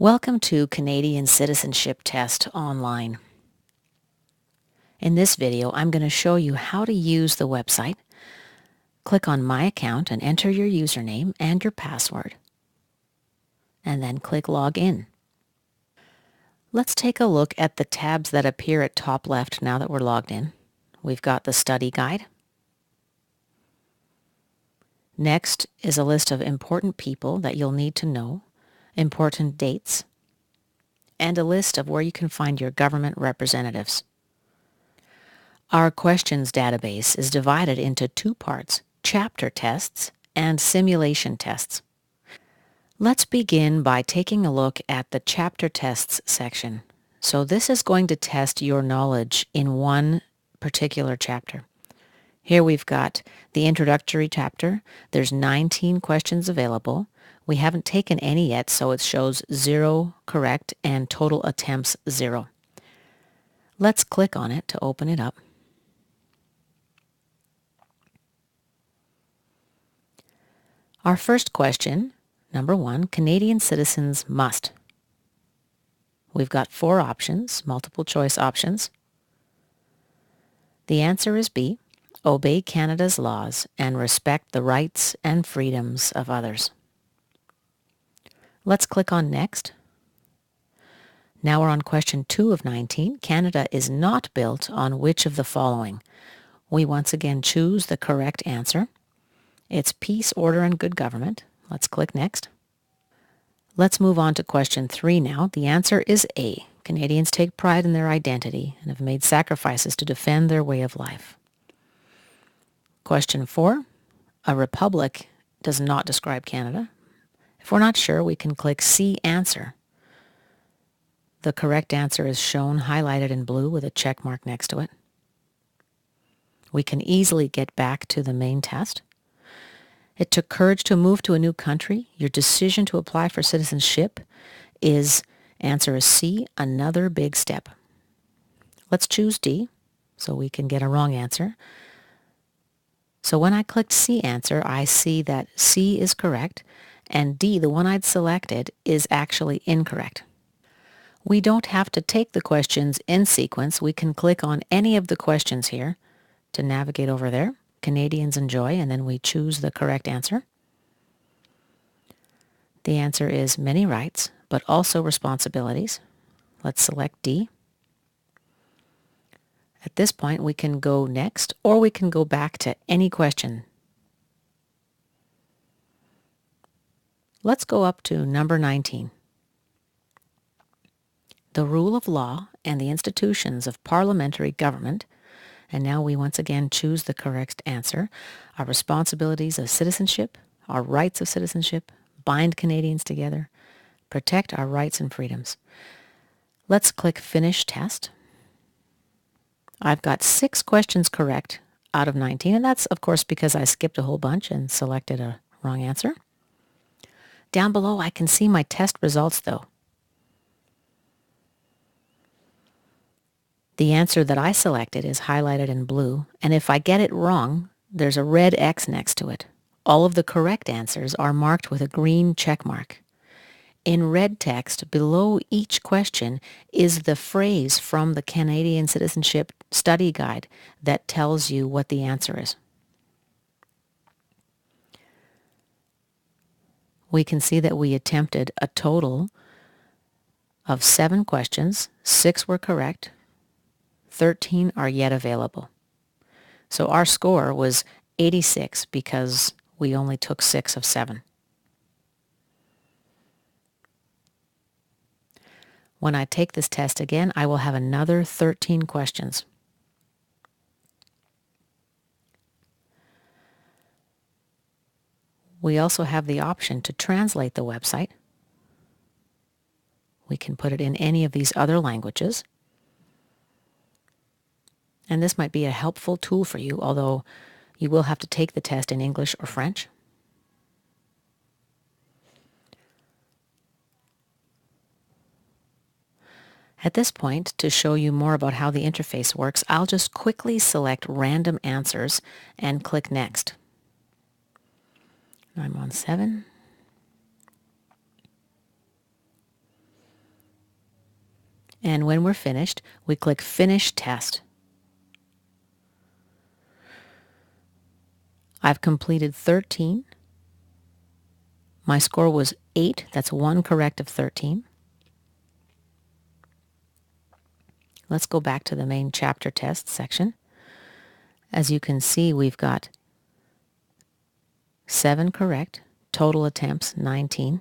Welcome to Canadian Citizenship Test online. In this video, I'm going to show you how to use the website. Click on My Account and enter your username and your password. And then click Log In. Let's take a look at the tabs that appear at top left now that we're logged in. We've got the study guide. Next is a list of important people that you'll need to know, important dates, and a list of where you can find your government representatives. Our questions database is divided into two parts, chapter tests and simulation tests. Let's begin by taking a look at the chapter tests section. So this is going to test your knowledge in one particular chapter. Here we've got the introductory chapter. There's 19 questions available. We haven't taken any yet, so it shows 0 correct and total attempts 0. Let's click on it to open it up. Our first question, number 1, Canadian citizens must. We've got 4 options, multiple choice options. The answer is B, obey Canada's laws and respect the rights and freedoms of others. Let's click on Next. Now we're on question 2 of 19. Canada is not built on which of the following? We once again choose the correct answer. It's peace, order, and good government. Let's click Next. Let's move on to question 3 now. The answer is A. Canadians take pride in their identity and have made sacrifices to defend their way of life. Question 4. A republic does not describe Canada. If we're not sure, we can click See Answer. The correct answer is shown highlighted in blue with a check mark next to it. We can easily get back to the main test. It took courage to move to a new country. Your decision to apply for citizenship answer is C, another big step. Let's choose D so we can get a wrong answer. So when I clicked C answer, I see that C is correct and D, the one I'd selected, is actually incorrect. We don't have to take the questions in sequence. We can click on any of the questions here to navigate over there. Canadians enjoy, and then we choose the correct answer. The answer is many rights, but also responsibilities. Let's select D. At this point, we can go next, or we can go back to any question. Let's go up to number 19. The rule of law and the institutions of parliamentary government, and now we once again choose the correct answer, our responsibilities of citizenship, our rights of citizenship, bind Canadians together, protect our rights and freedoms. Let's click Finish Test. I've got 6 questions correct out of 19, and that's, of course, because I skipped a whole bunch and selected a wrong answer. Down below, I can see my test results, though. The answer that I selected is highlighted in blue, and if I get it wrong, there's a red X next to it. All of the correct answers are marked with a green check mark. In red text below each question is the phrase from the Canadian Citizenship Study Guide that tells you what the answer is. We can see that we attempted a total of 7 questions. 6 were correct. 13 are yet available. So our score was 86 because we only took 6 of 7. When I take this test again, I will have another 13 questions. We also have the option to translate the website. We can put it in any of these other languages. And this might be a helpful tool for you, although you will have to take the test in English or French. At this point, to show you more about how the interface works, I'll just quickly select random answers and click Next. I'm on 7. And when we're finished, we click Finish Test. I've completed 13. My score was 8. That's 1 correct of 13. Let's go back to the main chapter test section. As you can see, we've got 7 correct, total attempts 19.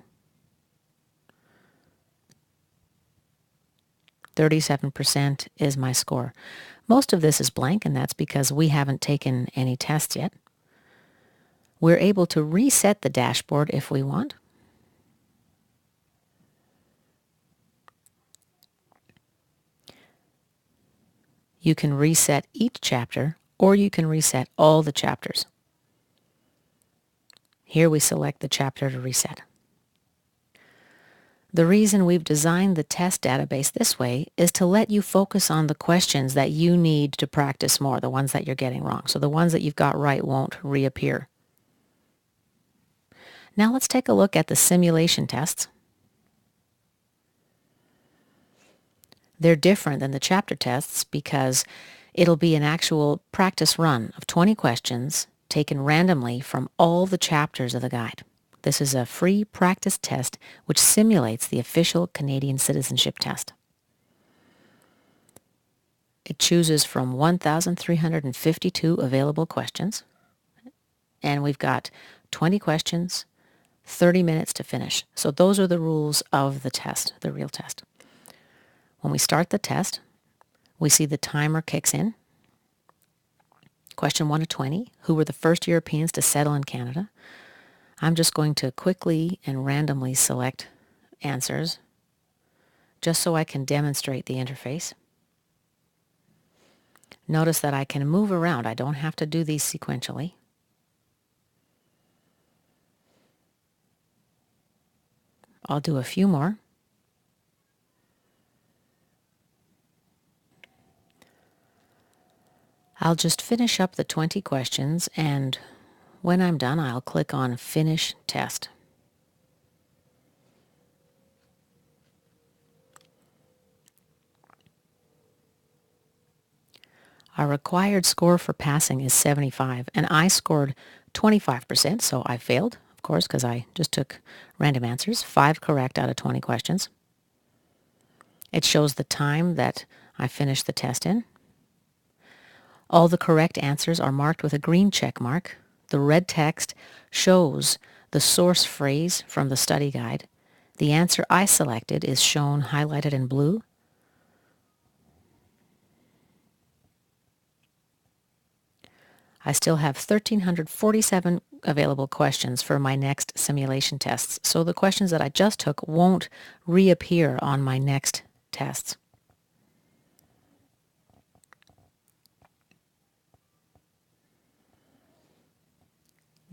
37% is my score. Most of this is blank, and that's because we haven't taken any tests yet. We're able to reset the dashboard if we want. You can reset each chapter, or you can reset all the chapters. Here we select the chapter to reset. The reason we've designed the test database this way is to let you focus on the questions that you need to practice more, the ones that you're getting wrong. So the ones that you've got right won't reappear. Now let's take a look at the simulation tests. They're different than the chapter tests because it'll be an actual practice run of 20 questions taken randomly from all the chapters of the guide. This is a free practice test which simulates the official Canadian Citizenship Test. It chooses from 1,352 available questions, and we've got 20 questions, 30 minutes to finish. So those are the rules of the test, the real test. When we start the test, we see the timer kicks in. Question 1 of 20, who were the first Europeans to settle in Canada? I'm just going to quickly and randomly select answers just so I can demonstrate the interface. Notice that I can move around. I don't have to do these sequentially. I'll do a few more. I'll just finish up the 20 questions, and when I'm done, I'll click on Finish Test. Our required score for passing is 75, and I scored 25%, so I failed, of course, because I just took random answers, 5 correct out of 20 questions. It shows the time that I finished the test in. All the correct answers are marked with a green check mark. The red text shows the source phrase from the study guide. The answer I selected is shown highlighted in blue. I still have 1,347 available questions for my next simulation tests, so the questions that I just took won't reappear on my next tests.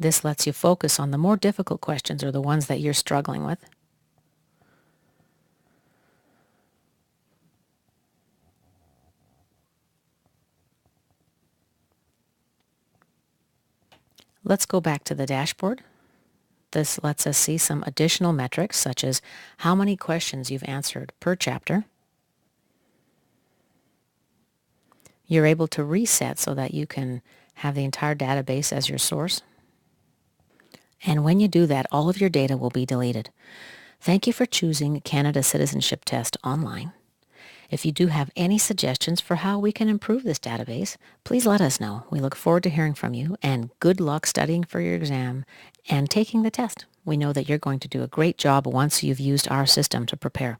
This lets you focus on the more difficult questions or the ones that you're struggling with. Let's go back to the dashboard. This lets us see some additional metrics, such as how many questions you've answered per chapter. You're able to reset so that you can have the entire database as your source. And when you do that, all of your data will be deleted. Thank you for choosing Canada Citizenship Test online. If you do have any suggestions for how we can improve this database, please let us know. We look forward to hearing from you, and good luck studying for your exam and taking the test. We know that you're going to do a great job once you've used our system to prepare.